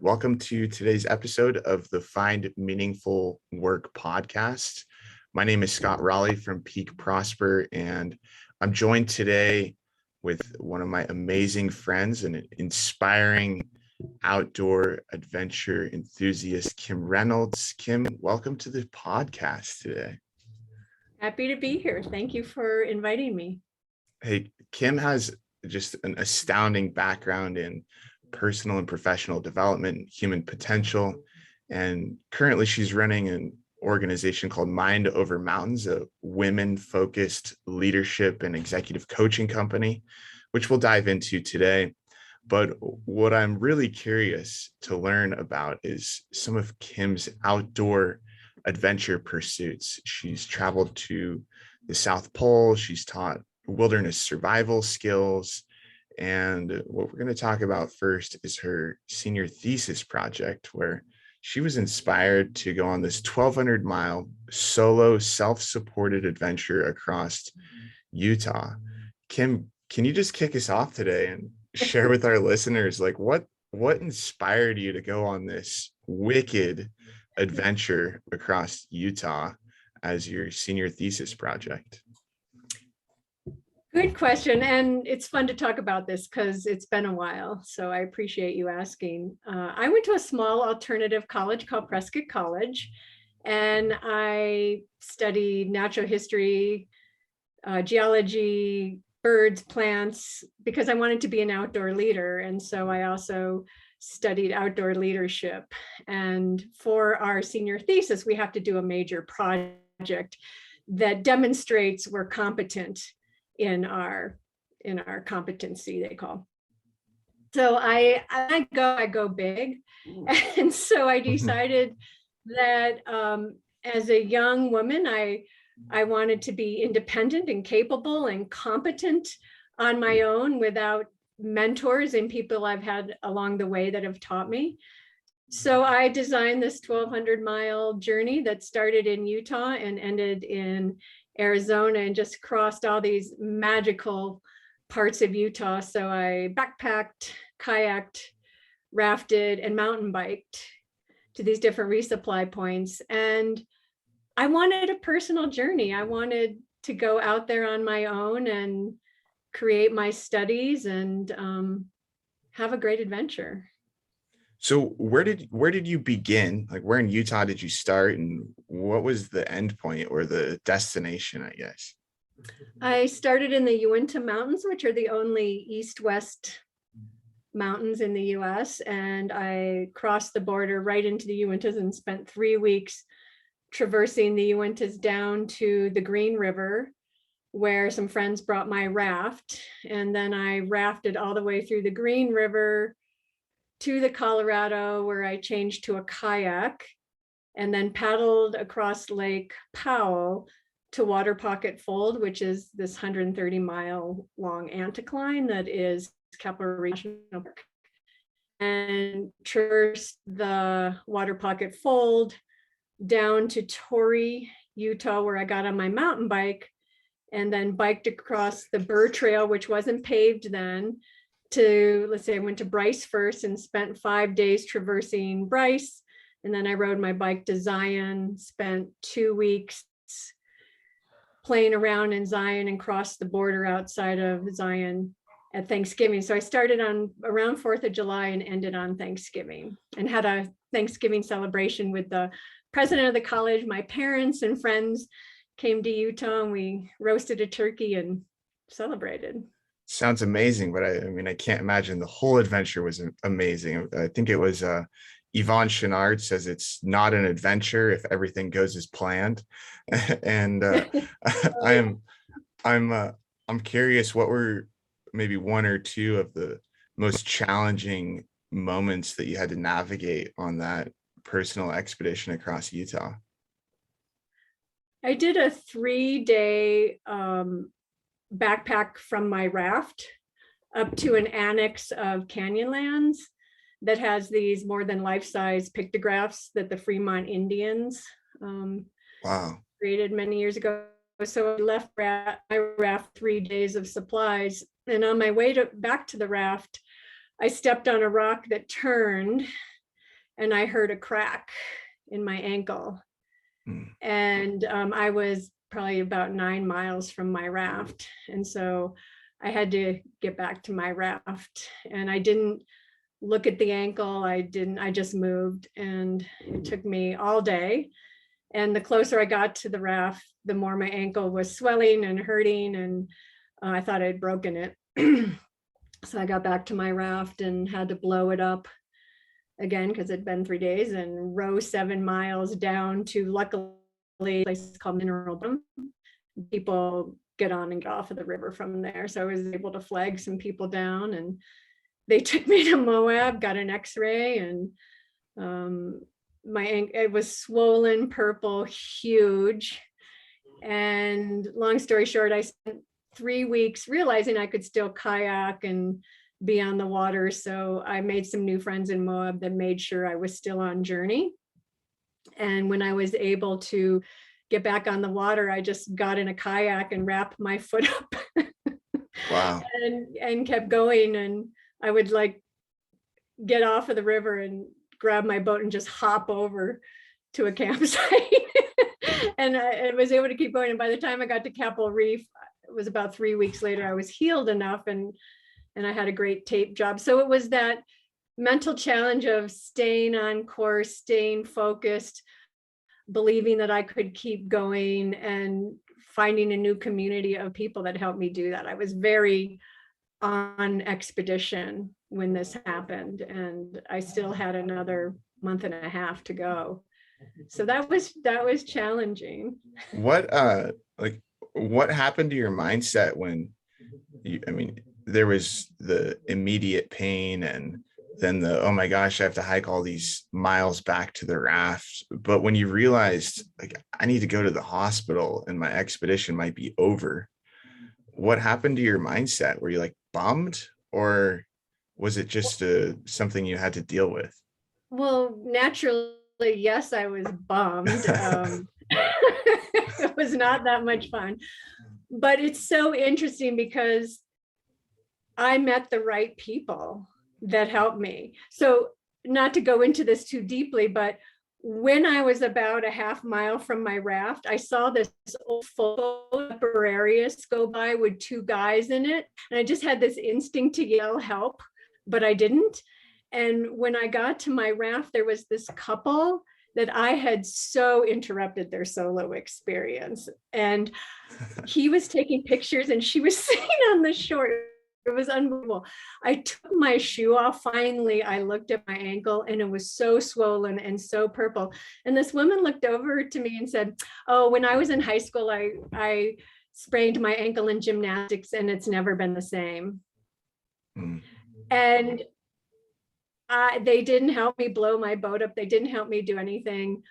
Welcome to today's episode of the Find Meaningful Work podcast. My name is Scott Raleigh from Peak Prosper, and I'm joined today with one of my amazing friends and an inspiring outdoor adventure enthusiast, Kim Reynolds. Kim, welcome to the podcast today. Happy to be here. Thank you for inviting me. Hey, Kim has just an astounding background in personal and professional development, human potential. And currently she's running an organization called Mind Over Mountains, a women-focused leadership and executive coaching company, which we'll dive into today. But what I'm really curious to learn about is some of Kim's outdoor adventure pursuits. She's traveled to the South Pole. She's taught wilderness survival skills. And what we're going to talk about first is her senior thesis project, where she was inspired to go on this 1,200-mile solo self-supported adventure across Utah. Kim, can you just kick us off today and share with our listeners, like what inspired you to go on this wicked adventure across Utah as your senior thesis project? Good question. And it's fun to talk about this because it's been a while. So I appreciate you asking. I went to a small alternative college called Prescott College, and I studied natural history, geology, birds, plants, because I wanted to be an outdoor leader. And so I also studied outdoor leadership. And for our senior thesis, we have to do a major project that demonstrates we're competent in our competency, they call. So I go big. And so I decided that as a young woman, I wanted to be independent and capable and competent on my own without mentors and people I've had along the way that have taught me. So I designed this 1,200-mile journey that started in Utah and ended in Arizona, and just crossed all these magical parts of Utah. So I backpacked, kayaked, rafted, and mountain biked to these different resupply points. And I wanted a personal journey. I wanted to go out there on my own and create my studies and have a great adventure. So where did you begin? Like, where in Utah did you start, and what was the end point or the destination, I guess? I started in the Uinta Mountains, which are the only east-west mountains in the US. And I crossed the border right into the Uintas and spent 3 weeks traversing the Uintas down to the Green River, where some friends brought my raft. And then I rafted all the way through the Green River to the Colorado, where I changed to a kayak, and then paddled across Lake Powell to Water Pocket Fold, which is this 130-mile long anticline that is Kepler National Park, and traversed the Water Pocket Fold down to Torrey, Utah, where I got on my mountain bike, and then biked across the Burr Trail, which wasn't paved then, to, let's say I went to Bryce first and spent 5 days traversing Bryce. And then I rode my bike to Zion, spent 2 weeks playing around in Zion, and crossed the border outside of Zion at Thanksgiving. So I started on around 4th of July and ended on Thanksgiving, and had a Thanksgiving celebration with the president of the college. My parents and friends came to Utah, and we roasted a turkey and celebrated. Sounds amazing, but I mean, I can't imagine the whole adventure was amazing. I think it was Yvon Chouinard says it's not an adventure if everything goes as planned. And I'm curious, what were maybe one or two of the most challenging moments that you had to navigate on that personal expedition across Utah? I did a 3-day backpack from my raft up to an annex of Canyonlands that has these more than life-size pictographs that the Fremont Indians created many years ago. So I left my raft 3 days of supplies, and on my way back to the raft, I stepped on a rock that turned and I heard a crack in my ankle. Mm. And I was probably about 9 miles from my raft. And so I had to get back to my raft, and I didn't look at the ankle. I just moved, and it took me all day. And the closer I got to the raft, the more my ankle was swelling and hurting. And I thought I'd broken it. So I got back to my raft and had to blow it up again because it'd been 3 days, and row 7 miles down to, luckily, a place called Mineral Bottom. People get on and get off of the river from there. So I was able to flag some people down, and they took me to Moab, got an x-ray, and it was swollen, purple, huge. And long story short, I spent 3 weeks realizing I could still kayak and be on the water. So I made some new friends in Moab that made sure I was still on journey. And when I was able to get back on the water, I just got in a kayak and wrapped my foot up. Wow. and kept going. And I would like get off of the river and grab my boat and just hop over to a campsite. And I was able to keep going. And by the time I got to Capel Reef, it was about 3 weeks later, I was healed enough, and I had a great tape job. So it was that mental challenge of staying on course, staying focused, believing that I could keep going, and finding a new community of people that helped me do that. I was very on expedition when this happened, and I still had another month and a half to go. So that was challenging. What what happened to your mindset when there was the immediate pain, and then the, oh my gosh, I have to hike all these miles back to the raft. But when you realized, like, I need to go to the hospital and my expedition might be over, what happened to your mindset? Were you like bummed, or was it just something you had to deal with? Well, naturally, yes, I was bummed. It was not that much fun, but it's so interesting because I met the right people that helped me. So, not to go into this too deeply, but when I was about a half mile from my raft, I saw this old photo Aquarius go by with 2 guys in it. And I just had this instinct to yell help, but I didn't. And when I got to my raft, there was this couple that I had so interrupted their solo experience. And he was taking pictures and she was sitting on the shore. It was unbelievable. I took my shoe off. Finally, I looked at my ankle and it was so swollen and so purple. And this woman looked over to me and said, oh, when I was in high school, I sprained my ankle in gymnastics and it's never been the same. Mm. And they didn't help me blow my boat up. They didn't help me do anything.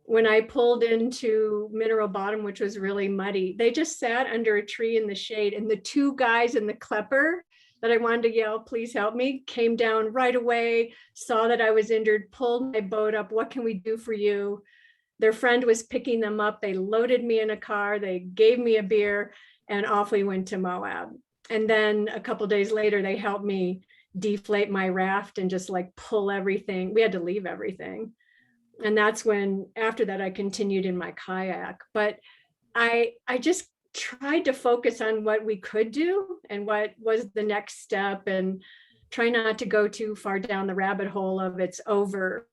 When I pulled into Mineral Bottom, which was really muddy, they just sat under a tree in the shade. And the 2 guys in the klepper that I wanted to yell, please help me, came down right away, saw that I was injured, pulled my boat up. What can we do for you? Their friend was picking them up. They loaded me in a car. They gave me a beer, and off we went to Moab. And then a couple of days later, they helped me deflate my raft and just like pull everything. We had to leave everything. And that's when, after that, I continued in my kayak. But I just tried to focus on what we could do and what was the next step, and try not to go too far down the rabbit hole of it's over,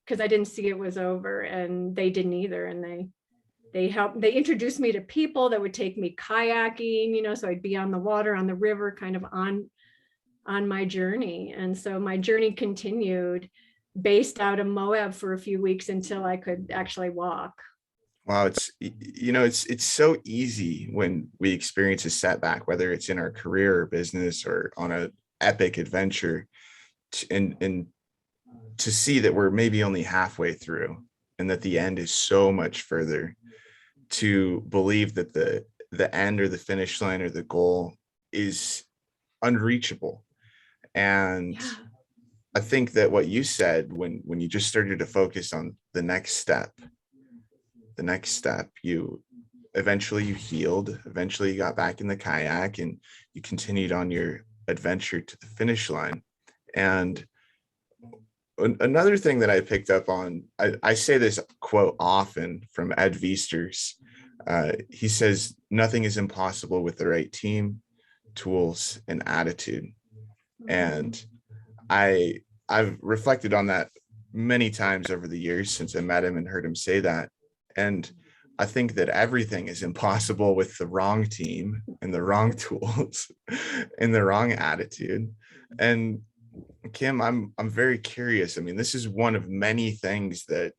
because I didn't see it was over, and they didn't either. And they introduced me to people that would take me kayaking, so I'd be on the water, on the river, kind of on my journey. And so my journey continued based out of Moab for a few weeks until I could actually walk. Wow, it's so easy when we experience a setback, whether it's in our career or business or on an epic adventure, and to see that we're maybe only halfway through and that the end is so much further, to believe that the end or the finish line or the goal is unreachable. And Yeah. I think that what you said, when you just started to focus on the next step, you healed, eventually you got back in the kayak and you continued on your adventure to the finish line. And Another thing that I picked up on, I say this quote often from Ed Viesturs. He says, nothing is impossible with the right team, tools, and attitude. And I've reflected on that many times over the years since I met him and heard him say that. And I think that everything is impossible with the wrong team and the wrong tools and the wrong attitude. And Kim, I'm very curious. I mean, this is one of many things that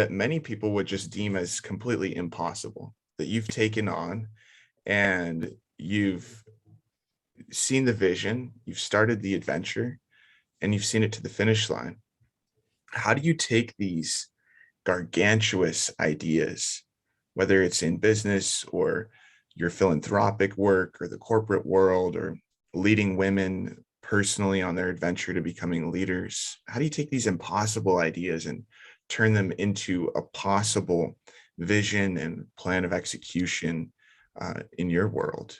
many people would just deem as completely impossible that you've taken on, and you've seen the vision, you've started the adventure, and you've seen it to the finish line. How do you take these gargantuous ideas, whether it's in business or your philanthropic work or the corporate world or leading women personally on their adventure to becoming leaders? How do you take these impossible ideas and turn them into a possible vision and plan of execution in your world?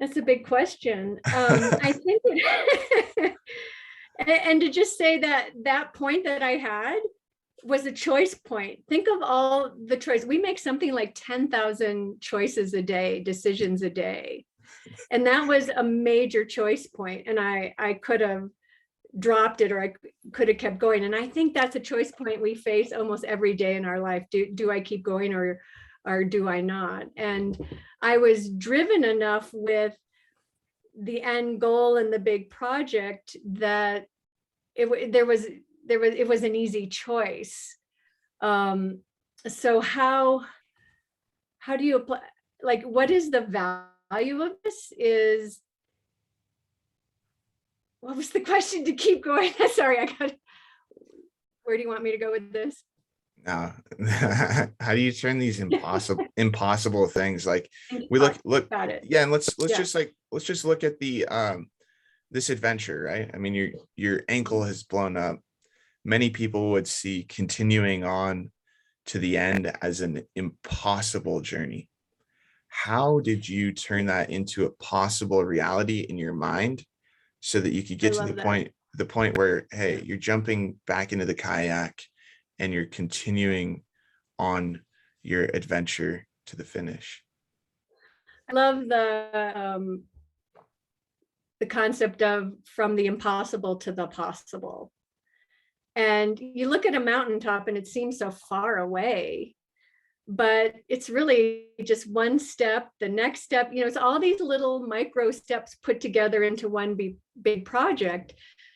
That's a big question. I think and to just say that that point that I had was a choice point. Think of all the choice. We make something like 10,000 choices a day, decisions a day. And that was a major choice point. And I could have dropped it, or I could have kept going. And I think that's a choice point we face almost every day in our life. Do I keep going, or do I not? And I was driven enough with the end goal and the big project that it was an easy choice. So how do you apply, like, what is the value of this? Is, what was the question, to keep going? Sorry, where do you want me to go with this? Now, how do you turn these impossible things, like we look Got it. yeah, and let's just look at the this adventure, right? I mean, your ankle has blown up. Many people would see continuing on to the end as an impossible journey. How did you turn that into a possible reality in your mind so that you could get to the point where, hey, you're jumping back into the kayak and you're continuing on your adventure to the finish? I love the concept of from the impossible to the possible. And you look at a mountaintop and it seems so far away, but it's really just one step, the next step, it's all these little micro steps put together into one big project.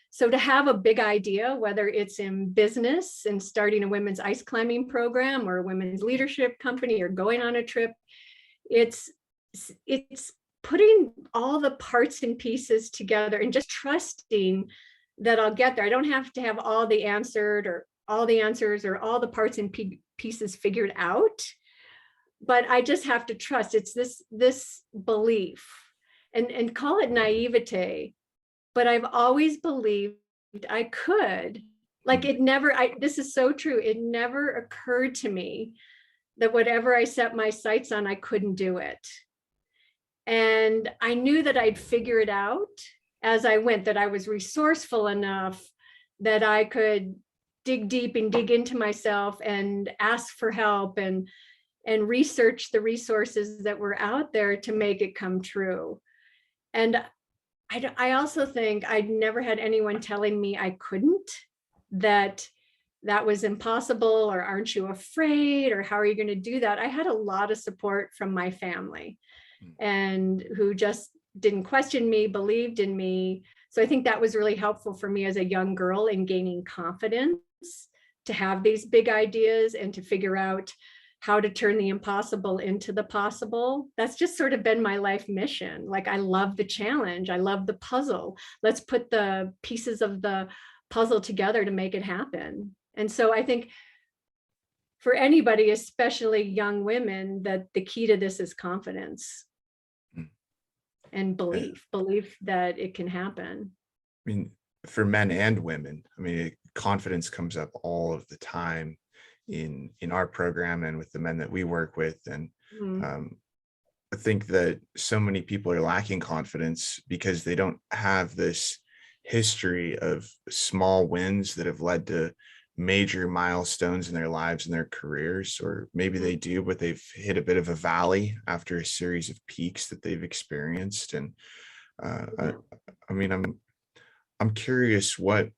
So to have a big idea, whether it's in business and starting a women's ice climbing program or a women's leadership company or going on a trip, it's putting all the parts and pieces together and just trusting that I'll get there. I don't have to have all the answers or all the parts and pieces figured out, but I just have to trust. It's this belief, and call it naivete, but I've always believed I could. Like, this is so true. It never occurred to me that whatever I set my sights on, I couldn't do it. And I knew that I'd figure it out as I went, that I was resourceful enough that I could dig deep and dig into myself and ask for help and research the resources that were out there to make it come true. And I also think I'd never had anyone telling me I couldn't, that was impossible, or aren't you afraid, or how are you going to do that? I had a lot of support from my family, and who just didn't question me, believed in me. So I think that was really helpful for me as a young girl in gaining confidence to have these big ideas and to figure out how to turn the impossible into the possible. That's just sort of been my life mission. Like, I love the challenge. I love the puzzle. Let's put the pieces of the puzzle together to make it happen. And so I think for anybody, especially young women, that the key to this is confidence and belief that it can happen. I mean, for men and women, I mean, confidence comes up all of the time in our program and with the men that we work with. And I think that so many people are lacking confidence because they don't have this history of small wins that have led to major milestones in their lives and their careers, or maybe they do, but they've hit a bit of a valley after a series of peaks that they've experienced. And uh, I, Yeah. I mean, I'm curious, what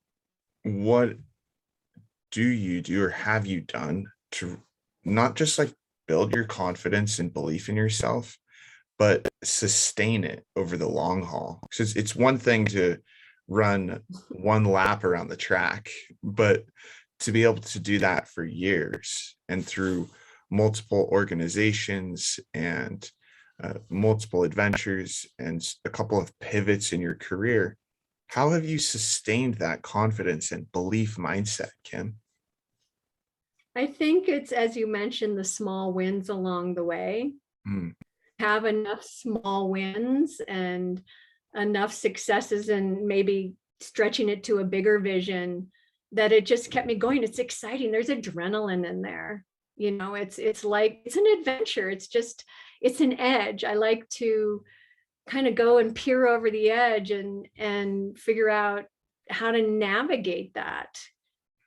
do you do or have you done to not just like build your confidence and belief in yourself, but sustain it over the long haul? Because it's one thing to run one lap around the track, but to be able to do that for years and through multiple organizations and multiple adventures and a couple of pivots in your career, how have you sustained that confidence and belief mindset, Kim? I think it's, as you mentioned, the small wins along the way. Mm, Have enough small wins and enough successes, and maybe stretching it to a bigger vision, that it just kept me going. It's exciting. There's adrenaline in there. It's like it's an adventure. It's an edge. I like to kind of go and peer over the edge and figure out how to navigate that.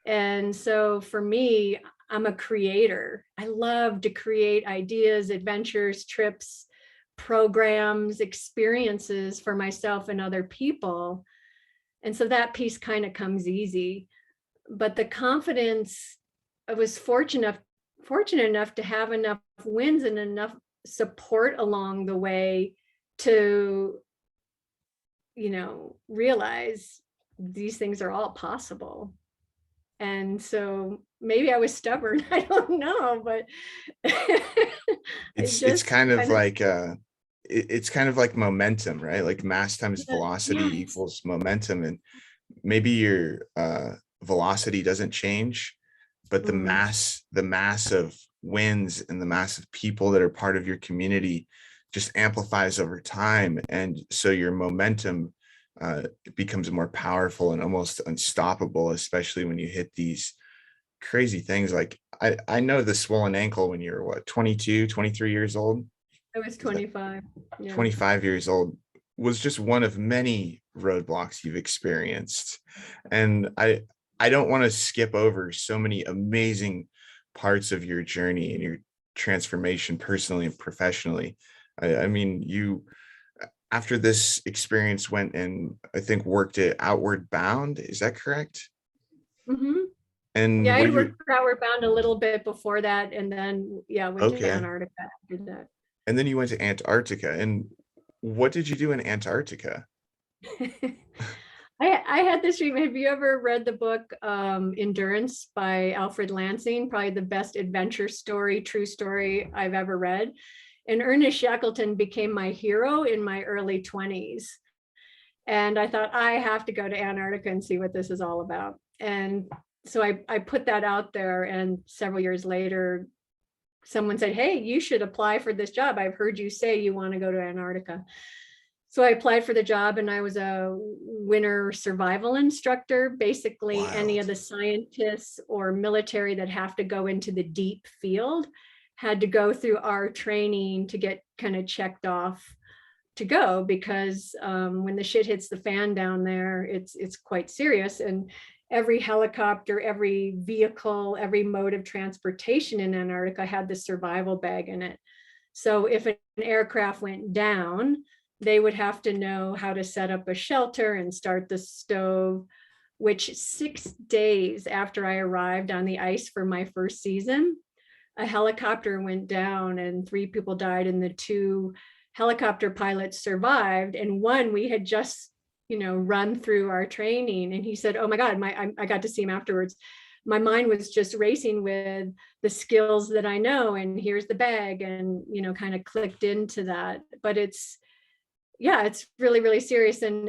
And so for me, I'm a creator. I love to create ideas, adventures, trips, programs, experiences for myself and other people. And so that piece kind of comes easy. But the confidence, I was fortunate enough to have enough wins and enough support along the way to, realize these things are all possible. And so maybe I was stubborn. I don't know, but it it's just kind of kind of, like it's kind of like momentum, right? Like mass times yeah, velocity yes. equals momentum. And maybe your velocity doesn't change, but Mm, the mass of wins and the mass of people that are part of your community just amplifies over time. And so your momentum becomes more powerful and almost unstoppable, especially when you hit these crazy things. Like I know the swollen ankle when you're what, 22, 23 years old. I was Is that 25. Yeah. 25 years old was just one of many roadblocks you've experienced. And I don't want to skip over so many amazing parts of your journey and your transformation personally and professionally. I mean, you after this experience went and I think worked at Outward Bound. Is that correct? Hmm. And Yeah, what are I'd your worked for Outward Bound a little bit before that, and then went to okay? Antarctica after that. And then you went to Antarctica. And what did you do in Antarctica? I had this dream. Have you ever read the book Endurance by Alfred Lansing? Probably the best adventure story, true story I've ever read. And Ernest Shackleton became my hero in my early 20s. And I thought, I have to go to Antarctica and see what this is all about. And so I put that out there. And several years later, someone said, hey, you should apply for this job. I've heard you say you want to go to Antarctica. So I applied for the job, and I was a winter survival instructor. Basically, any of Wild. the scientists or military that have to go into the deep field had to go through our training to get kind of checked off to go, because when the shit hits the fan down there, it's quite serious. And every helicopter, every vehicle, every mode of transportation in Antarctica had the survival bag in it. So if an aircraft went down, they would have to know how to set up a shelter and start the stove, which 6 days after I arrived on the ice for my first season, a helicopter went down and 3 people died, and the 2 helicopter pilots survived. And one we had just, run through our training. And he said, oh my God, I got to see him afterwards. My mind was just racing with the skills that I know, and here's the bag, and, kind of clicked into that. But it's really, really serious. And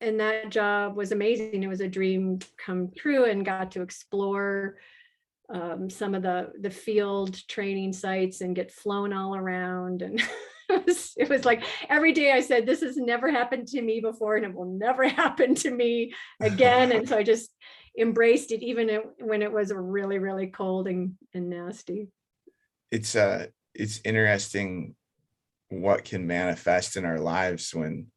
that job was amazing. It was a dream come true, and got to explore some of the field training sites and get flown all around. And it was like every day I said, this has never happened to me before, and it will never happen to me again. And so I just embraced it, even when it was really, really cold and nasty. It's interesting what can manifest in our lives when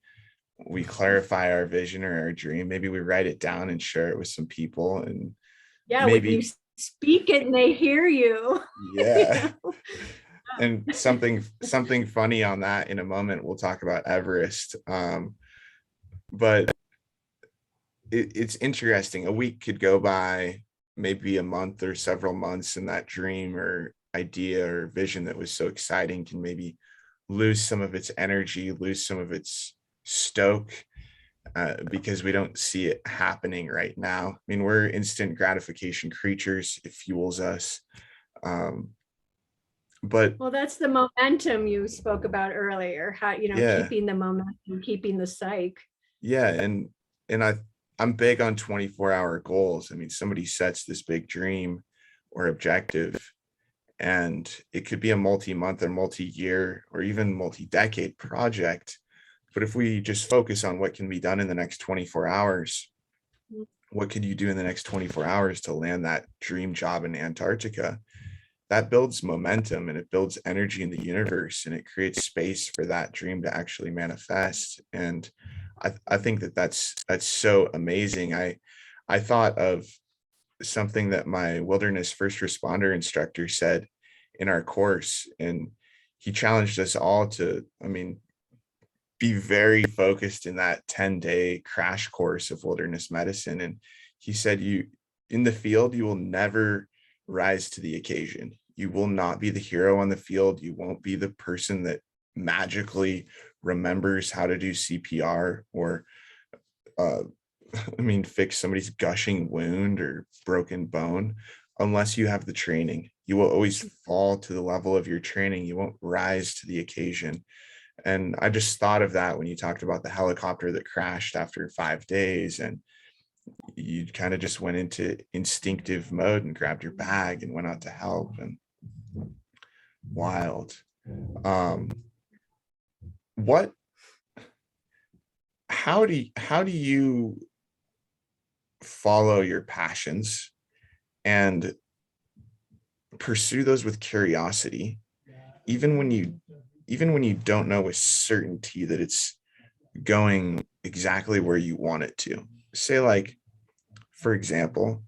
we clarify our vision or our dream. Maybe we write it down and share it with some people, and Yeah, when you maybe, speak it and they hear you. You yeah. know? And something funny on that in a moment. We'll talk about Everest. But it's interesting. A week could go by, maybe a month or several months, and that dream or idea or vision that was so exciting can maybe lose some of its energy, lose some of its stoke, because we don't see it happening right now. I mean, we're instant gratification creatures. It fuels us. Um, but Well, that's the momentum you spoke about earlier, how, yeah, keeping the momentum, keeping the psyche. yeah, and I'm big on 24-hour goals. I mean, somebody sets this big dream or objective, and it could be a multi-month or multi-year or even multi-decade project. But if we just focus on what can be done in the next 24 hours, what could you do in the next 24 hours to land that dream job in Antarctica? That builds momentum and it builds energy in the universe, and it creates space for that dream to actually manifest. And I think that that's so amazing. I thought of something that my wilderness first responder instructor said in our course, and he challenged us all to, I mean, be very focused in that 10-day crash course of wilderness medicine. And he said, you, in the field, you will never rise to the occasion. You will not be the hero on the field. You won't be the person that magically remembers how to do CPR or uh, I mean, fix somebody's gushing wound or broken bone unless you have the training. You will always fall to the level of your training. You won't rise to the occasion. And I just thought of that when you talked about the helicopter that crashed after 5 days, and you kind of just went into instinctive mode and grabbed your bag and went out to help. And wild. Um, what, how do you follow your passions and pursue those with curiosity, even when you don't know with certainty that it's going exactly where you want it to? Say, like, for example,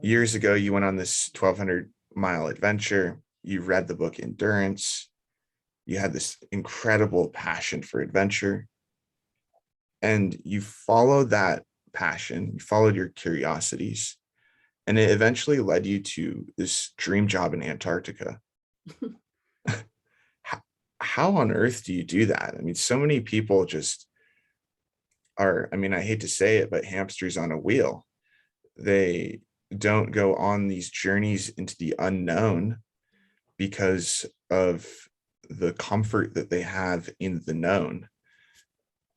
years ago you went on this 1,200-mile adventure, you read the book Endurance, you had this incredible passion for adventure, and you followed that passion, you followed your curiosities, and it eventually led you to this dream job in Antarctica. How on earth do you do that? I mean, so many people just are, I mean, I hate to say it, but hamsters on a wheel. They don't go on these journeys into the unknown because of the comfort that they have in the known.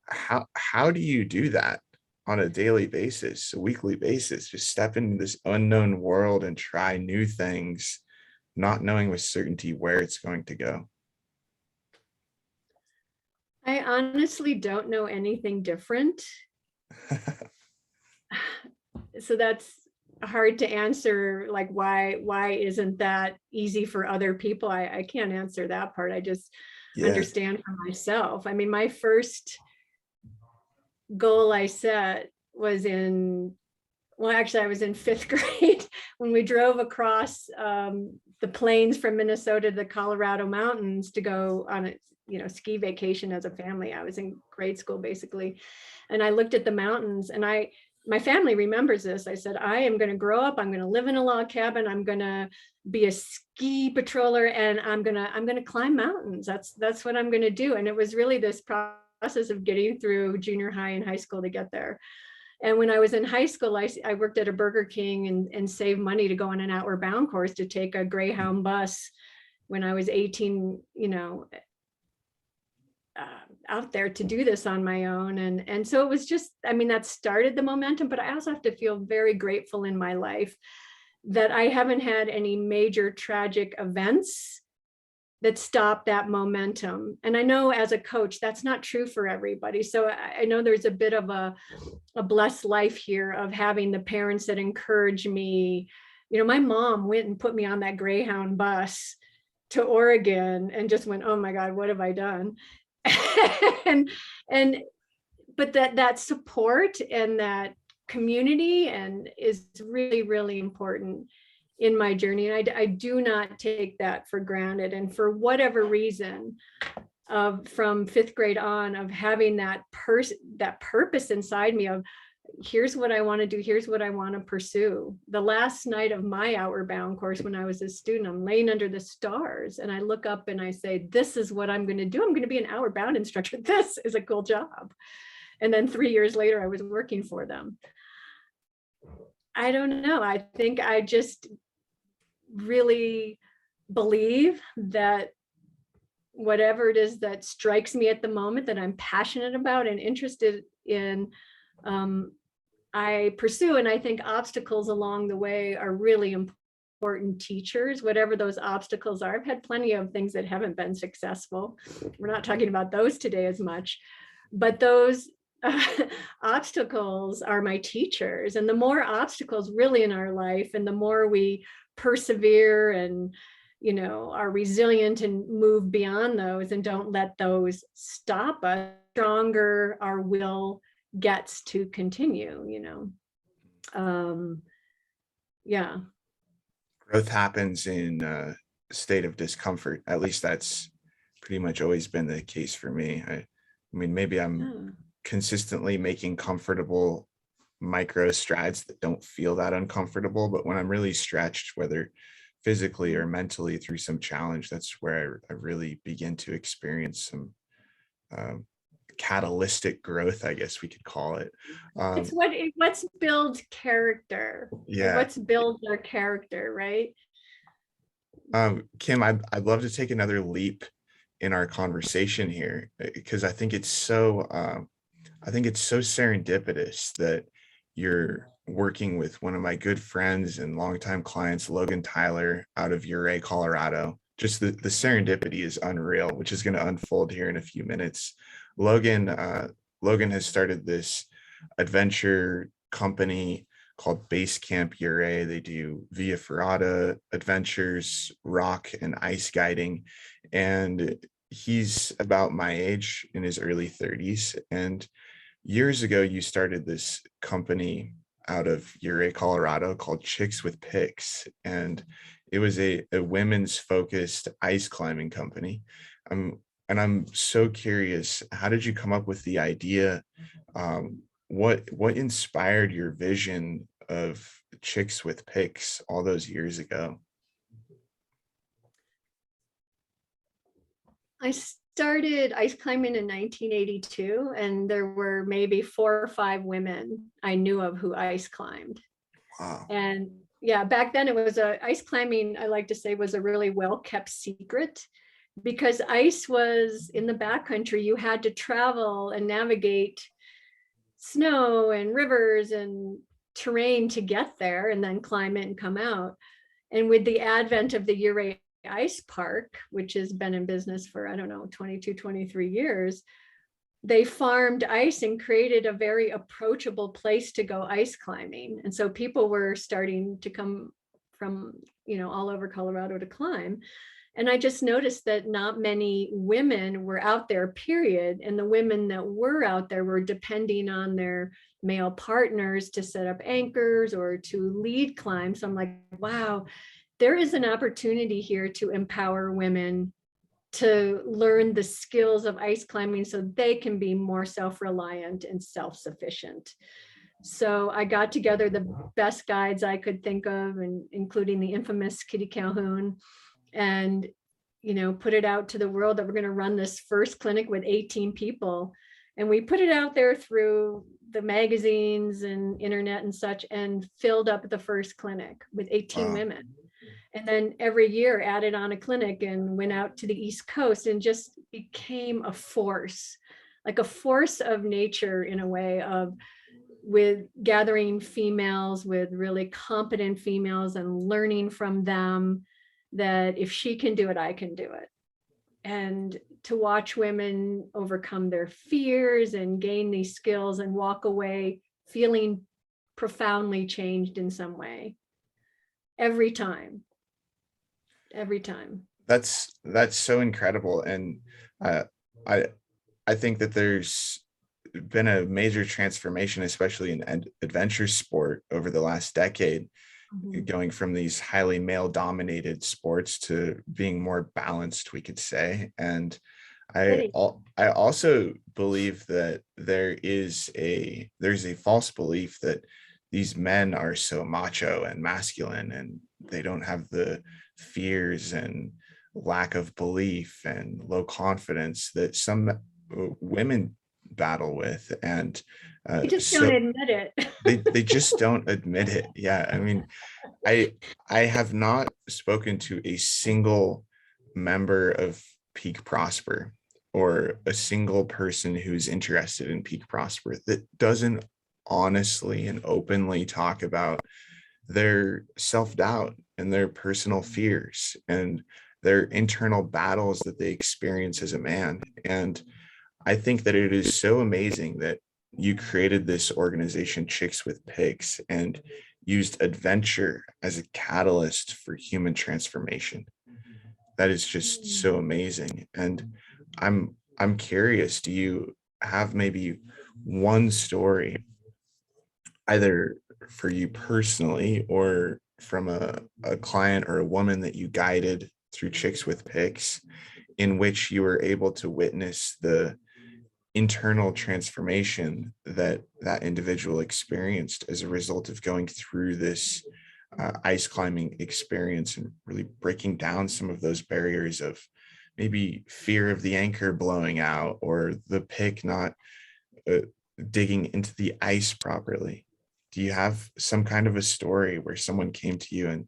How do you do that on a daily basis, a weekly basis? Just step into this unknown world and try new things, not knowing with certainty where it's going to go. I honestly don't know anything different. So that's hard to answer, like why isn't that easy for other people? I can't answer that part. I just Yeah. understand for myself. I mean, my first goal I set was well, actually I was in fifth grade when we drove across the plains from Minnesota to the Colorado mountains to go on a ski vacation as a family. I was in grade school basically, and I looked at the mountains, and my family remembers this. I said, I am going to grow up, I'm going to live in a log cabin, I'm going to be a ski patroller, and I'm going to climb mountains. That's what I'm going to do. And it was really this process of getting through junior high and high school to get there. And when I was in high school, I worked at a Burger King and saved money to go on an Outward Bound course to take a Greyhound bus when I was 18, out there to do this on my own. And so it was just, I mean, that started the momentum, but I also have to feel very grateful in my life that I haven't had any major tragic events that stop that momentum. And I know as a coach, that's not true for everybody. So I know there's a bit of a blessed life here of having the parents that encourage me. My mom went and put me on that Greyhound bus to Oregon and just went, oh my God, what have I done? and but that support and that community and is really, really important in my journey. And I do not take that for granted. And for whatever reason, from fifth grade on, of having that purpose inside me of, here's what I want to do, here's what I want to pursue. The last night of my Outward Bound course, when I was a student, I'm laying under the stars and I look up and I say, this is what I'm going to do. I'm going to be an Outward Bound instructor. This is a cool job. And then 3 years later, I was working for them. I don't know. I think I just really believe that whatever it is that strikes me at the moment that I'm passionate about and interested in, I pursue. And I think obstacles along the way are really important teachers, whatever those obstacles are. I've had plenty of things that haven't been successful. We're not talking about those today as much, but those obstacles are my teachers. And the more obstacles really in our life, and the more we persevere and, you know, are resilient and move beyond those and don't let those stop us, stronger our will gets to continue, you know. Yeah. Growth happens in a state of discomfort. At least that's pretty much always been the case for me. I mean, maybe I'm consistently making comfortable micro strides that don't feel that uncomfortable, but when I'm really stretched, whether physically or mentally through some challenge, that's where I really begin to experience some catalytic growth, I guess we could call it. It's what's builds character. Yeah. What's builds our character, right? Kim, I'd love to take another leap in our conversation here, because I think it's so serendipitous that you're working with one of my good friends and longtime clients, Logan Tyler, out of Ouray, Colorado. Just the serendipity is unreal, which is going to unfold here in a few minutes. Logan has started this adventure company called Base Camp Ouray. They do Via Ferrata adventures, rock and ice guiding, and he's about my age, in his early 30s. And years ago, you started this company out of Ouray, Colorado called Chicks with Picks. And it was a women's focused ice climbing company. And I'm so curious, how did you come up with the idea? What inspired your vision of Chicks with Picks all those years ago? I started ice climbing in 1982, and there were maybe 4 or 5 women I knew of who ice climbed. Wow. And yeah, back then it was ice climbing, I like to say, was a really well-kept secret, because ice was in the backcountry. You had to travel and navigate snow and rivers and terrain to get there, and then climb it and come out. And with the advent of the Ouray Ice Park, which has been in business for, I don't know, 22, 23 years, they farmed ice and created a very approachable place to go ice climbing. And so people were starting to come from, you know, all over Colorado to climb. And I just noticed that not many women were out there, period. And the women that were out there were depending on their male partners to set up anchors or to lead climb. So I'm like, wow, there is an opportunity here to empower women to learn the skills of ice climbing so they can be more self-reliant and self-sufficient. So I got together the best guides I could think of, and including the infamous Kitty Calhoun, and, you know, put it out to the world that we're going to run this first clinic with 18 people. And we put it out there through the magazines and internet and such, and filled up the first clinic with 18 women. And then every year added on a clinic and went out to the East Coast and just became a force, like a force of nature in a way, of with gathering females, with really competent females, and learning from them that if she can do it, I can do it. And to watch women overcome their fears and gain these skills and walk away feeling profoundly changed in some way. Every time. That's so incredible. And I think that there's been a major transformation, especially in adventure sport over the last decade, Mhm. going from these highly male dominated sports to being more balanced, we could say. And Kidding. I also believe that there's a false belief that these men are so macho and masculine, and they don't have the fears and lack of belief and low confidence that some women battle with. And You just don't so admit it. they just don't admit it. Yeah, I mean, I I have not spoken to a single member of Peak Prosper or a single person who's interested in Peak Prosper that doesn't honestly and openly talk about their self-doubt and their personal fears and their internal battles that they experience as a man. And I think that it is so amazing that you created this organization, Chicks with Pigs, and used adventure as a catalyst for human transformation. That is just so amazing. And I'm curious, do you have maybe one story, either for you personally or from a client or a woman that you guided through Chicks with Pigs, in which you were able to witness the internal transformation that that individual experienced as a result of going through this ice climbing experience and really breaking down some of those barriers of maybe fear of the anchor blowing out or the pick not uh, digging into the ice properly? Do you have some kind of a story where someone came to you and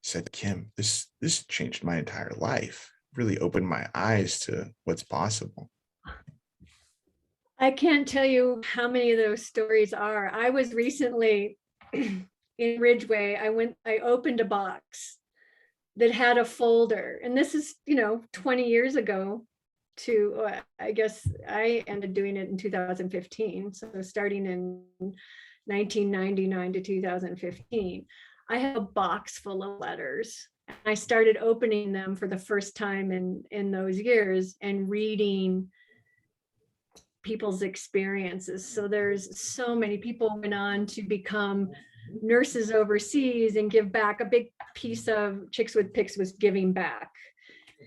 said, Kim, this changed my entire life, really opened my eyes to what's possible? I can't tell you how many of those stories are. I was recently in Ridgeway. I opened a box that had a folder, and this is, 20 years ago to, I guess I ended doing it in 2015. So starting in 1999 to 2015, I have a box full of letters. I started opening them for the first time in those years and reading people's experiences. So there's so many people went on to become nurses overseas and give back. A big piece of Chicks with Pigs was giving back.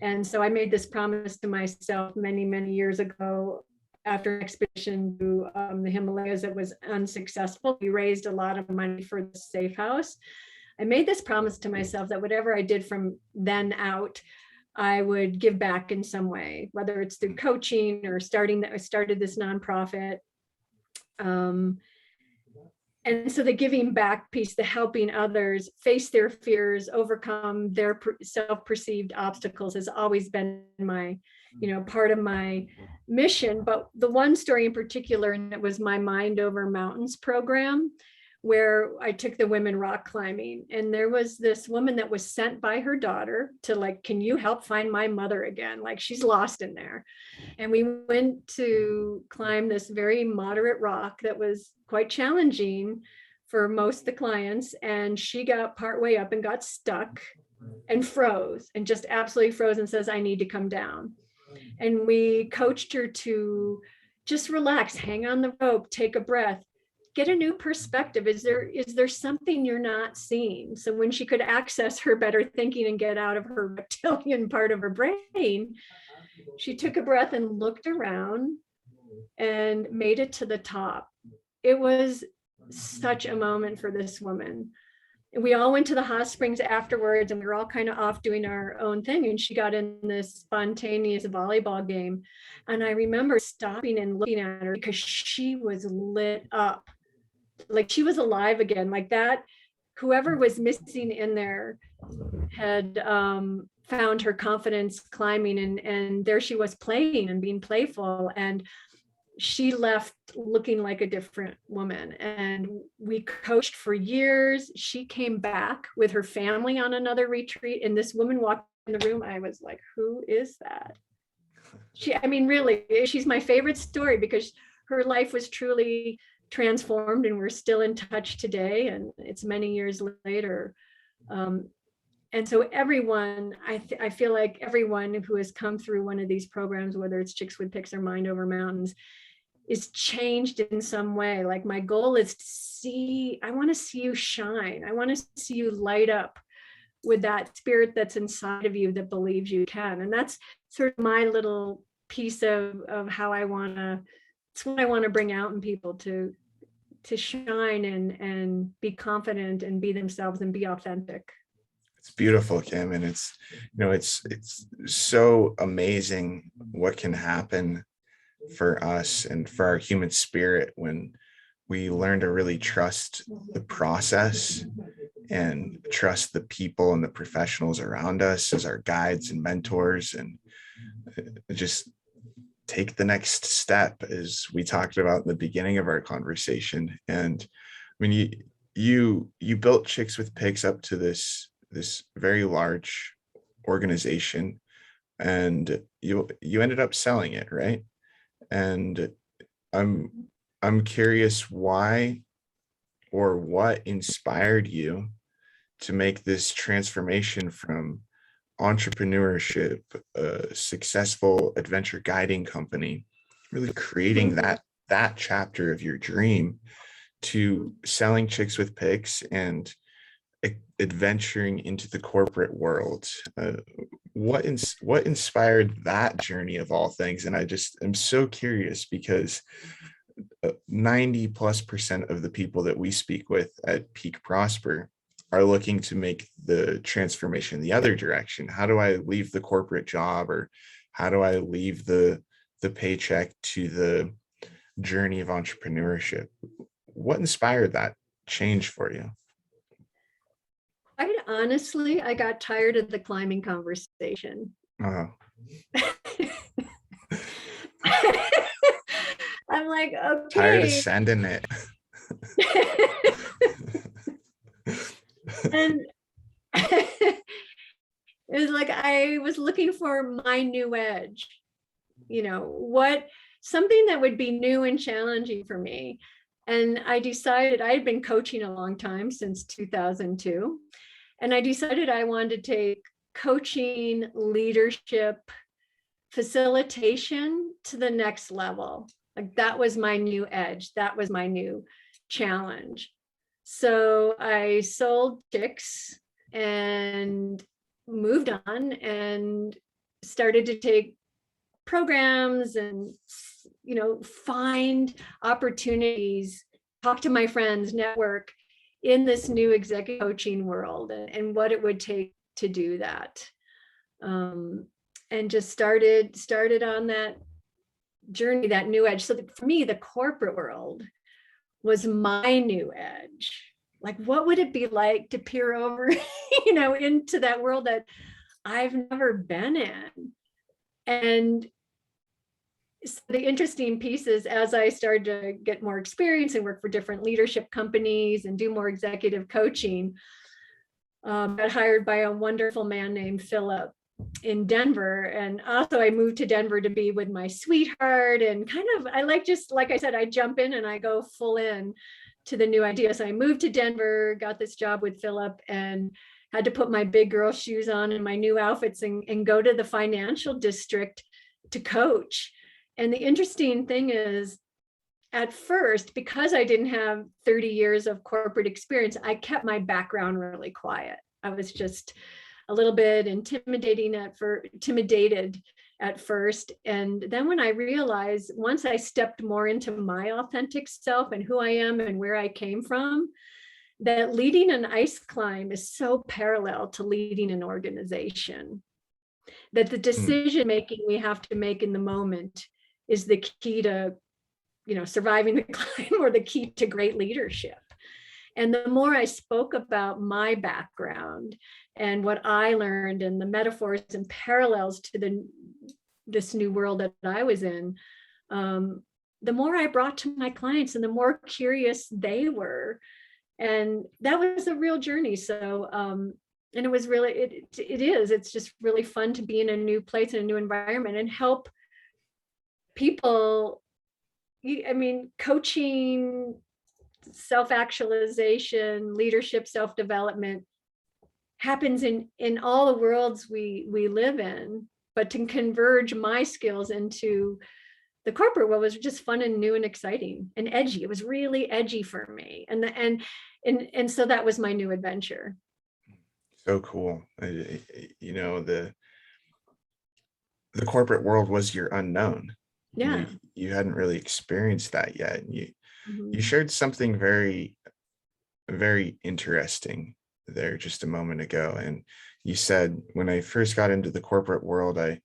And so I made this promise to myself many, many years ago after an expedition to the Himalayas that was unsuccessful. We raised a lot of money for the safe house. I made this promise to myself that whatever I did from then out, I would give back in some way, whether it's through coaching or I started this nonprofit. And so the giving back piece, the helping others face their fears, overcome their self-perceived obstacles has always been my, part of my mission. But the one story in particular, and it was my Mind Over Mountains program, where I took the women rock climbing. And there was this woman that was sent by her daughter to, like, can you help find my mother again? Like, she's lost in there. And we went to climb this very moderate rock that was quite challenging for most of the clients. And she got partway up and got stuck and froze, and just absolutely froze, and says, I need to come down. And we coached her to just relax, hang on the rope, take a breath, get a new perspective. Is there something you're not seeing? So when she could access her better thinking and get out of her reptilian part of her brain, she took a breath and looked around and made it to the top. It was such a moment for this woman. We all went to the hot springs afterwards, and we were all kind of off doing our own thing. And she got in this spontaneous volleyball game. And I remember stopping and looking at her because she was lit up. Like, she was alive again, like that. Whoever was missing in there had found her confidence climbing, and there she was playing and being playful. And she left looking like a different woman. And we coached for years. She came back with her family on another retreat, and this woman walked in the room. I was like, who is that? Really, she's my favorite story because her life was truly transformed, and we're still in touch today, and it's many years later. And so everyone, I feel like everyone who has come through one of these programs, whether it's Chicks with Pigs or Mind Over Mountains, is changed in some way. Like my goal is to I want to see you shine. I want to see you light up with that spirit that's inside of you that believes you can. And that's sort of my little piece of how I want to, it's what I want to bring out in people, to shine and be confident and be themselves and be authentic. It's beautiful, Kim. And it's, it's so amazing what can happen for us and for our human spirit when we learn to really trust the process and trust the people and the professionals around us as our guides and mentors, and just take the next step, as we talked about in the beginning of our conversation. And I mean, you built Chicks with Pigs up to this very large organization, and you ended up selling it, right? And I'm curious why, or what inspired you to make this transformation from entrepreneurship, a successful adventure guiding company, really creating that chapter of your dream, to selling Chicks with Pigs and adventuring into the corporate world. What inspired that journey of all things? And I just am so curious, because 90+% of the people that we speak with at Peak Prosper are looking to make the transformation the other direction. How do I leave the corporate job, or how do I leave the paycheck to the journey of entrepreneurship? What inspired that change for you? Quite honestly, I got tired of the climbing conversation. Oh, I'm like, tired of okay. sending it. And it was like I was looking for my new edge, something that would be new and challenging for me. And I decided, I had been coaching a long time, since 2002. And I decided I wanted to take coaching, leadership, facilitation to the next level. Like that was my new edge. That was my new challenge. So I sold Chicks and moved on and started to take programs and, find opportunities, talk to my friends, network in this new executive coaching world, and what it would take to do that. And just started on that journey, that new edge. So for me, the corporate world was my new edge. Like, what would it be like to peer over, into that world that I've never been in? And so the interesting piece is, as I started to get more experience and work for different leadership companies and do more executive coaching, got hired by a wonderful man named Philip in Denver. And also I moved to Denver to be with my sweetheart, and I like I said, I jump in and I go full in to the new idea. So I moved to Denver, got this job with Philip, and had to put my big girl shoes on and my new outfits and go to the financial district to coach. And the interesting thing is, at first, because I didn't have 30 years of corporate experience, I kept my background really quiet. I was just a little bit intimidated at first. And then when I realized, once I stepped more into my authentic self and who I am and where I came from, that leading an ice climb is so parallel to leading an organization, that the decision making we have to make in the moment is the key to, surviving the climb, or the key to great leadership. And the more I spoke about my background and what I learned and the metaphors and parallels to this new world that I was in, the more I brought to my clients and the more curious they were. And that was a real journey. So, and it was really, it's just really fun to be in a new place, in a new environment, and help people. Coaching, self-actualization, leadership, self-development happens in all the worlds we live in, but to converge my skills into the corporate world was just fun and new and exciting and edgy. It was really edgy for me. And so that was my new adventure. So cool. You know, the corporate world was your unknown. You know, Yeah. you hadn't really experienced that yet. You Mhm. shared something very, very interesting there just a moment ago. And you said, when I first got into the corporate world, I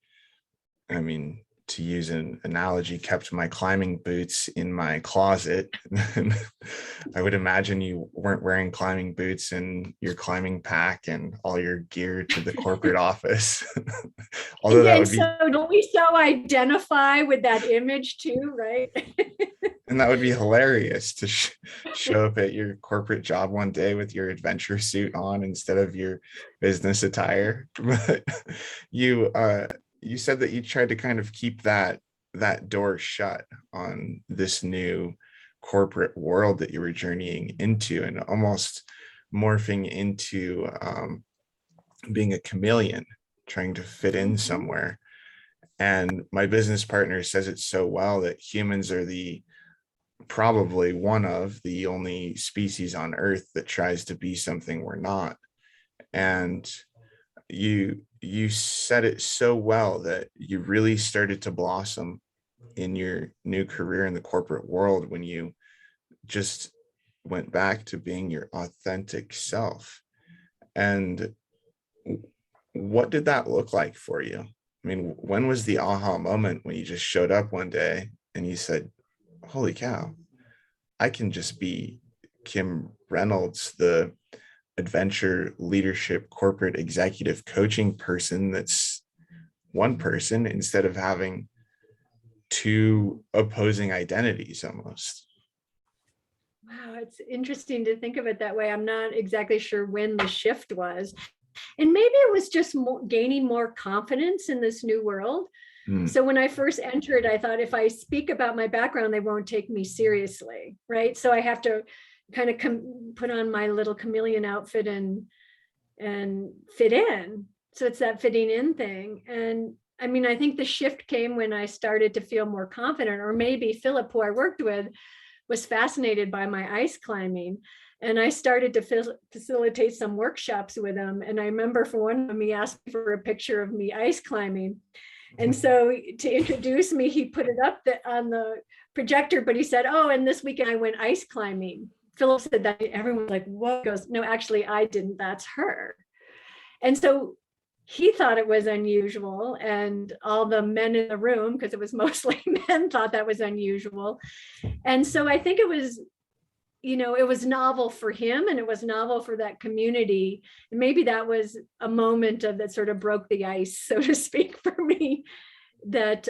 mean, to use an analogy, kept my climbing boots in my closet. And I would imagine you weren't wearing climbing boots and your climbing pack and all your gear to the corporate office. Although that And would so be, don't we so identify with that image too, right? and that would be hilarious to show up at your corporate job one day with your adventure suit on instead of your business attire. But you said that you tried to kind of keep that door shut on this new corporate world that you were journeying into, and almost morphing into being a chameleon, trying to fit in Mhm. somewhere. And my business partner says it so well, that humans are the probably one of the only species on earth that tries to be something we're not. And you said it so well that you really started to blossom in your new career in the corporate world when you just went back to being your authentic self. And what did that look like for you? I mean, when was the aha moment when you just showed up one day and you said, holy cow, I can just be Kim Reynolds, the adventure leadership corporate executive coaching person that's one person, instead of having two opposing identities almost. Wow, it's interesting to think of it that way. I'm not exactly sure when the shift was. And maybe it was just gaining more confidence in this new world. Mm, So when I first entered, I thought if I speak about my background, they won't take me seriously, right? So I have to kind of put on my little chameleon outfit and fit in. So it's that fitting in thing. And I mean, I think the shift came when I started to feel more confident, or maybe Philip, who I worked with, was fascinated by my ice climbing. And I started to facilitate some workshops with him. And I remember for one of them, he asked me for a picture of me ice climbing. And so to introduce me, he put it up on the projector, but he said, oh, and this weekend I went ice climbing. Philip said that. Everyone was like, what? He goes, no, actually, I didn't. That's her. And so he thought it was unusual. And all the men in the room, because it was mostly men, thought that was unusual. And so I think it was, it was novel for him and it was novel for that community. And maybe that was a moment that sort of broke the ice, so to speak, for me, that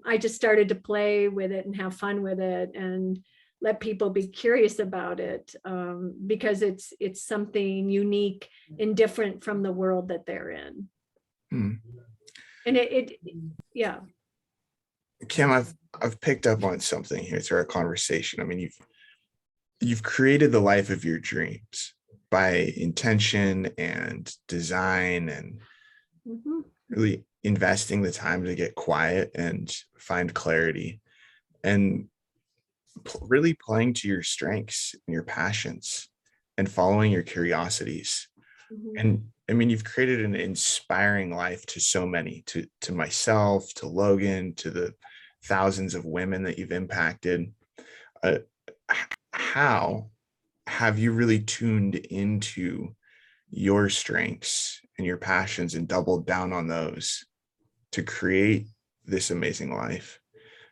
I just started to play with it and have fun with it and let people be curious about it, because it's something unique and different from the world that they're in. mm. And yeah. Kim, I've picked up on something here through our conversation. I mean, you've created the life of your dreams by intention and design, and Mhm. really investing the time to get quiet and find clarity, and really playing to your strengths and your passions and following your curiosities. Mhm. And I mean, you've created an inspiring life to so many, to myself, to Logan, to the thousands of women that you've impacted. uh, how have you really tuned into your strengths and your passions and doubled down on those to create this amazing life?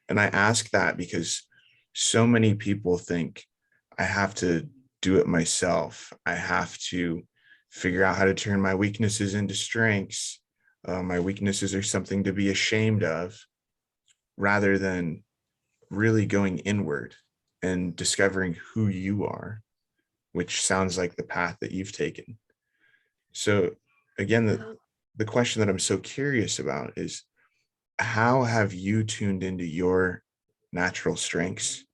And I ask that because so many people think, I have to do it myself. I have to figure out how to turn my weaknesses into strengths. My weaknesses are something to be ashamed of, rather than really going inward and discovering who you are, which sounds like the path that you've taken. So again, the question that I'm so curious about is, how have you tuned into your natural strengths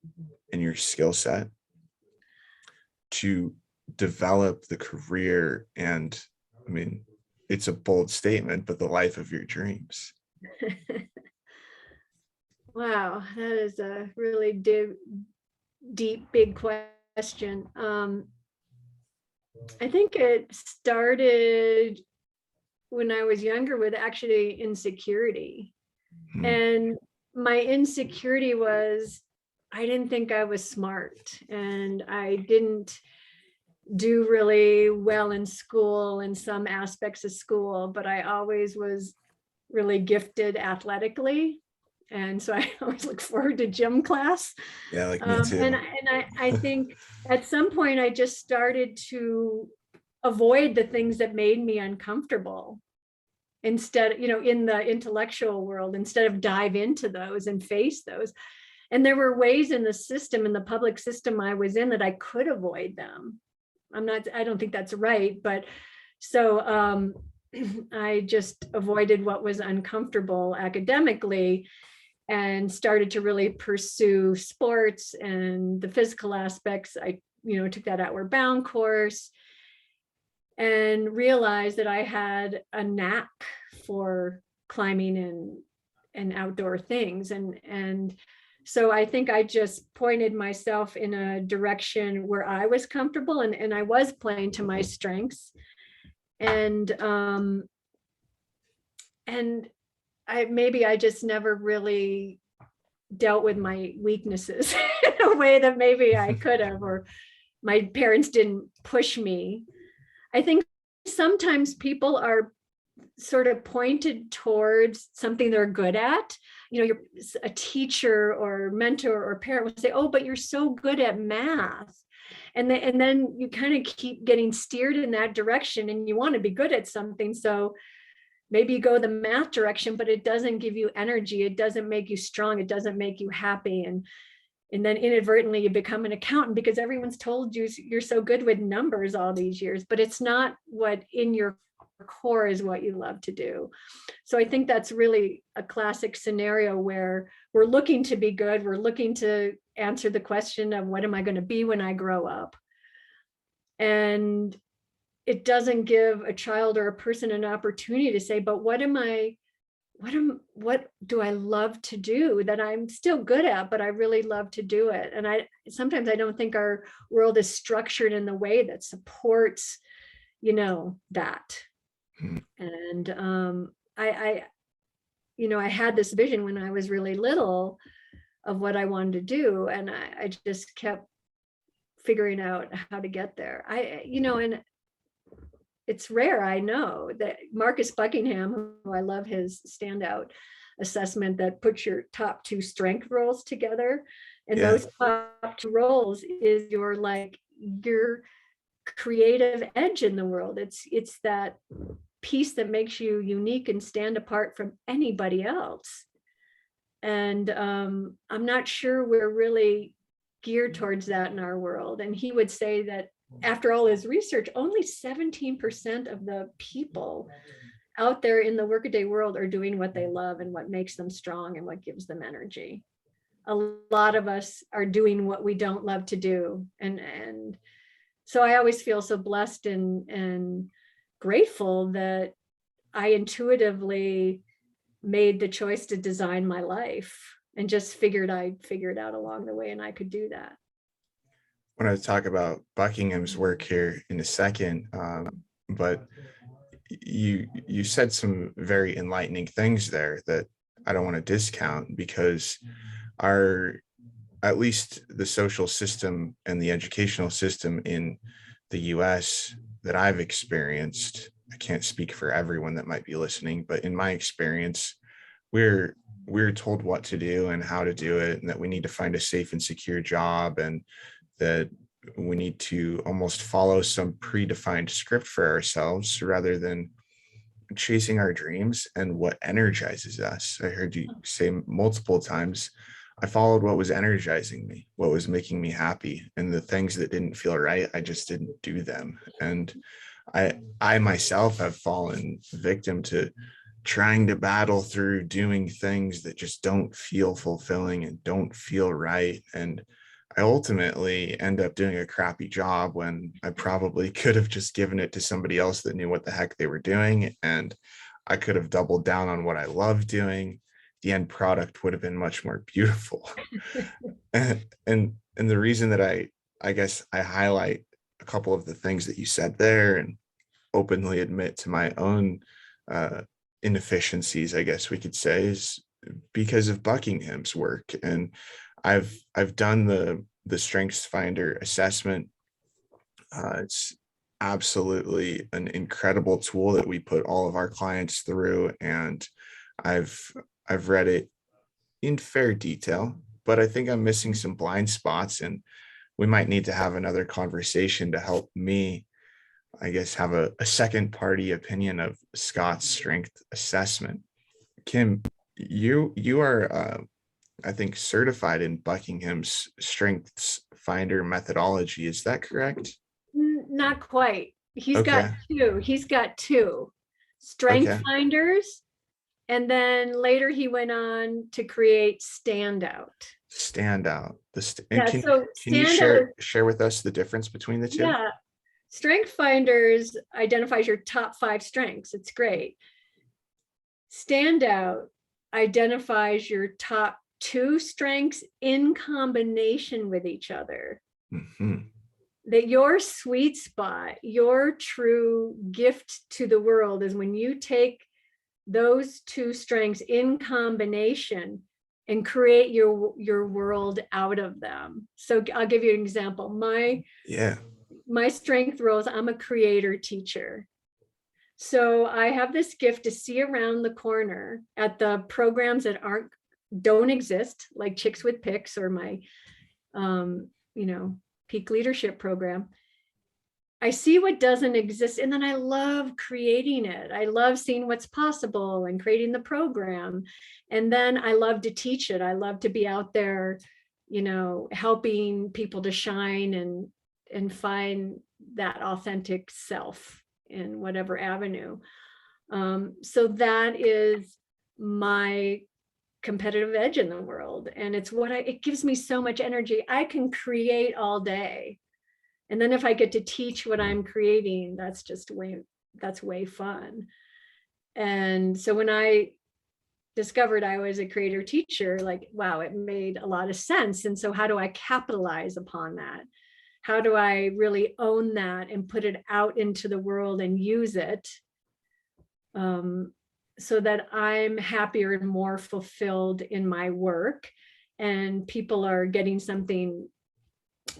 and your skill set to develop the career and, I mean, it's a bold statement, but the life of your dreams? Wow, that is a really deep, big question. I think it started when I was younger with actually insecurity. Hmm. And my insecurity was I didn't think I was smart, and I didn't do really well in school, in some aspects of school, but I always was really gifted athletically. And so I always look forward to gym class. Yeah, like me And, too. I think at some point I just started to avoid the things that made me uncomfortable instead, in the intellectual world, instead of dive into those and face those. And there were ways in the system, in the public system I was in, that I could avoid them. I don't think that's right, but so I just avoided what was uncomfortable academically and started to really pursue sports and the physical aspects. I, took that Outward Bound course and realized that I had a knack for climbing and outdoor things. And so I think I just pointed myself in a direction where I was comfortable, and I was playing to my strengths. And and I just never really dealt with my weaknesses in a way that maybe I could have, or my parents didn't push me. I think sometimes people are sort of pointed towards something they're good at. You're a teacher or mentor or parent will say, "Oh, but you're so good at math." And then you kind of keep getting steered in that direction, and you want to be good at something. So maybe you go the math direction, but it doesn't give you energy. It doesn't make you strong. It doesn't make you happy. And then inadvertently you become an accountant because everyone's told you you're so good with numbers all these years, but it's not what in your core is what you love to do. So I think that's really a classic scenario where we're looking to be good. We're looking to answer the question of what am I going to be when I grow up? And it doesn't give a child or a person an opportunity to say, but what do I love to do that I'm still good at, but I really love to do it. And sometimes I don't think our world is structured in the way that supports, that. Hmm. And I had this vision when I was really little of what I wanted to do. And I just kept figuring out how to get there. And it's rare, I know, that Marcus Buckingham, who I love his standout assessment that puts your top two strength roles together. And Yeah. those top two roles is your creative edge in the world. It's that piece that makes you unique and stand apart from anybody else. And I'm not sure we're really geared towards that in our world. And he would say that after all his research, only 17% of the people out there in the workaday world are doing what they love and what makes them strong and what gives them energy. A lot of us are doing what we don't love to do. And so I always feel so blessed and grateful that I intuitively made the choice to design my life and just figured I'd figure it out along the way and I could do that. I want to talk about Buckingham's work here in a second, but you said some very enlightening things there that I don't want to discount, because our, at least the social system and the educational system in the US that I've experienced, I can't speak for everyone that might be listening, but in my experience, we're we're told what to do and how to do it, and that we need to find a safe and secure job, and that we need to almost follow some predefined script for ourselves rather than chasing our dreams and what energizes us. I heard you say multiple times, I followed what was energizing me, what was making me happy, and the things that didn't feel right, I just didn't do them. And I myself have fallen victim to trying to battle through doing things that just don't feel fulfilling and don't feel right. And I ultimately end up doing a crappy job when I probably could have just given it to somebody else that knew what the heck they were doing. And I could have doubled down on what I love doing. the end product would have been much more beautiful. And the reason that I guess I highlight a couple of the things that you said there and openly admit to my own inefficiencies, I guess we could say, is because of Buckingham's work. And I've done the Strengths Finder assessment. It's absolutely an incredible tool that we put all of our clients through, and I've I've read it in fair detail, but I think I'm missing some blind spots, and we might need to have another conversation to help me, I guess, have a second party opinion of Scott's strength assessment. Kim, you are I think certified in Buckingham's Strengths Finder methodology. Is that correct? Not quite. He's got Okay. two. He's got two strength Okay. finders. And then later he went on to create standout. Standout. And Yeah, so can you standout, share with us the difference between the two? yeah. Strength finders identifies your top 5 strengths. It's great. Standout identifies your top 2 strengths in combination with each other. Mm-hmm. That your sweet spot, your true gift to the world is when you take those 2 strengths in combination and create your world out of them. So I'll give you an example. My strength role is I'm a creator teacher. So I have this gift to see around the corner at the programs that don't exist, like Chicks with Picks or my peak leadership program. I see what doesn't exist, and then I love creating it. I love seeing what's possible and creating the program. And then I love to teach it. I love to be out there, helping people to shine and find that authentic self in whatever avenue. So that is my competitive edge in the world. And it's it gives me so much energy. I can create all day. And then if I get to teach what I'm creating, that's way fun. And so when I discovered I was a creator teacher, like, wow, it made a lot of sense. And so how do I capitalize upon that? How do I really own that and put it out into the world and use it so that I'm happier and more fulfilled in my work, and people are getting something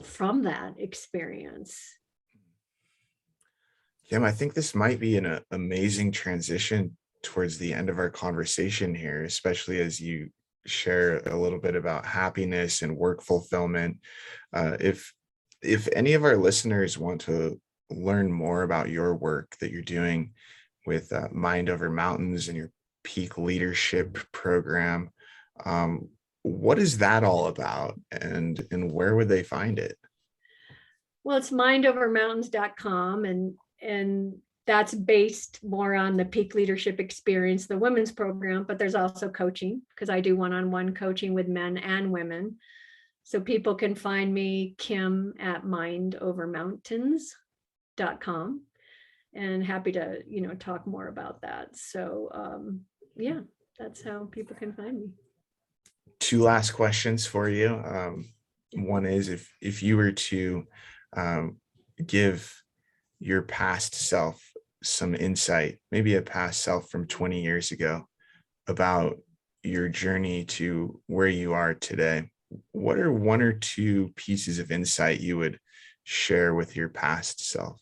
from that experience. Kim, I think this might be an amazing transition towards the end of our conversation here, especially as you share a little bit about happiness and work fulfillment. If any of our listeners want to learn more about your work that you're doing with Mind Over Mountains and your peak leadership program, what is that all about, and where would they find it? Well, it's mindovermountains.com, and that's based more on the peak leadership experience, the women's program, but there's also coaching, because I do one-on-one coaching with men and women. So people can find me, Kim, at mindovermountains.com, and happy to, talk more about that. So yeah, that's how people can find me. 2 last questions for you. One is, if you were to give your past self some insight, maybe a past self from 20 years ago, about your journey to where you are today, what are 1 or 2 pieces of insight you would share with your past self?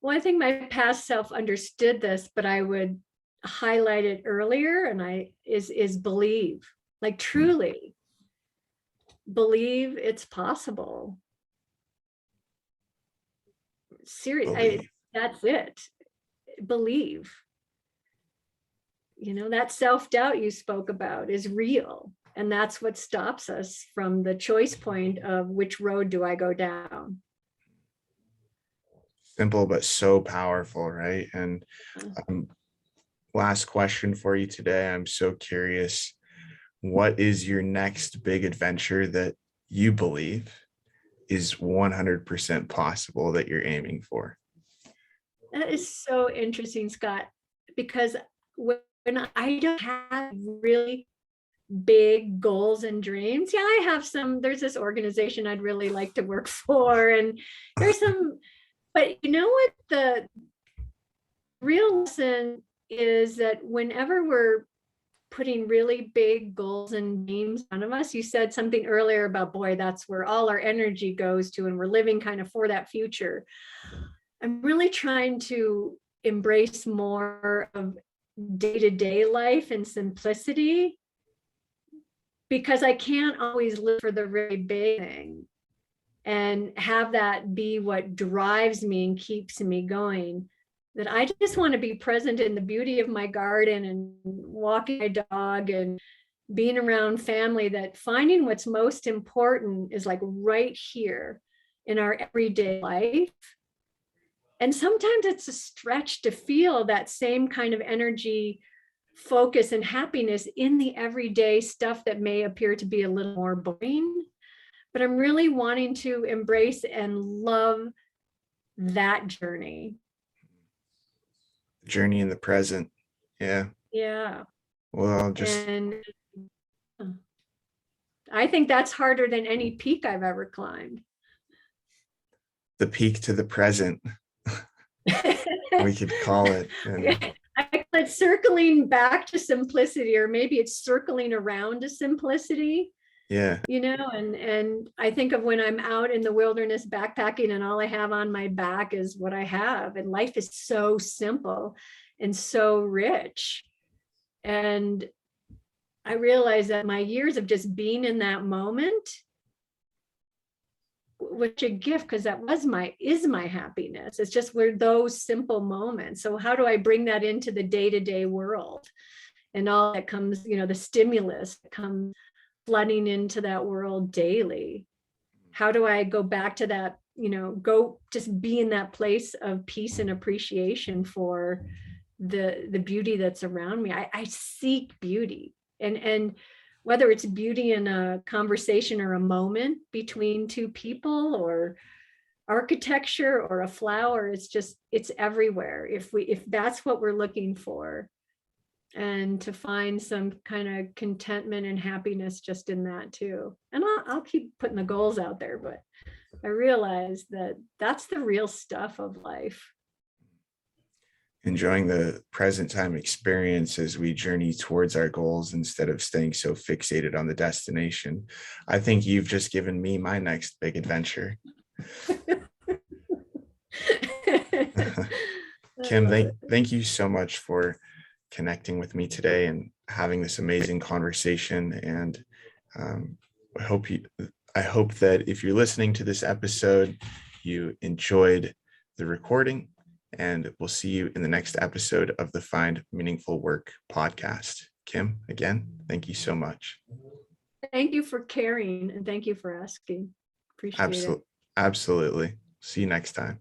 Well, I think my past self understood this, but I would highlight it earlier, and is believe, like truly believe it's possible. Seriously, that's it. Believe. That self-doubt you spoke about is real. And that's what stops us from the choice point of which road do I go down. Simple, but so powerful, right? And last question for you today. I'm so curious, what is your next big adventure that you believe is 100% possible that you're aiming for? That is so interesting, Scott, because when And I don't have really big goals and dreams. Yeah, I have some. There's this organization I'd really like to work for, and there's some, but you know what? The real lesson is that whenever we're putting really big goals and dreams in front of us, you said something earlier about, boy, that's where all our energy goes to, and we're living kind of for that future. I'm really trying to embrace more of day-to-day life and simplicity, because I can't always live for the really big thing and have that be what drives me and keeps me going. That I just want to be present in the beauty of my garden and walking my dog and being around family, that finding what's most important is like right here in our everyday life. And sometimes it's a stretch to feel that same kind of energy, focus, and happiness in the everyday stuff that may appear to be a little more boring. But I'm really wanting to embrace and love that journey. Journey in the present. Yeah. Yeah. Well, just And I think that's harder than any peak I've ever climbed. the peak to the present, we could call it. And I call it circling back to simplicity, or maybe it's circling around to simplicity, yeah, and I think of when I'm out in the wilderness backpacking and all I have on my back is what I have, and life is so simple and so rich. And I realized that my years of just being in that moment, which a gift, because that is my happiness. It's just were those simple moments. So how do I bring that into the day-to-day world and all that comes, the stimulus that comes flooding into that world daily? How do I go back to that, go just be in that place of peace and appreciation for the beauty that's around me? I seek beauty, and whether it's beauty in a conversation or a moment between two people, or architecture or a flower, it's everywhere if that's what we're looking for, and to find some kind of contentment and happiness just in that too. And I'll keep putting the goals out there, but I realize that that's the real stuff of life. enjoying the present time experience as we journey towards our goals instead of staying so fixated on the destination. I think you've just given me my next big adventure. Kim, thank you so much for connecting with me today and having this amazing conversation. And um, I hope that if you're listening to this episode, you enjoyed the recording, and we'll see you in the next episode of the Find Meaningful Work podcast. Kim, again, thank you so much. Thank you for caring, and thank you for asking. Appreciate it. Absolutely. See you next time.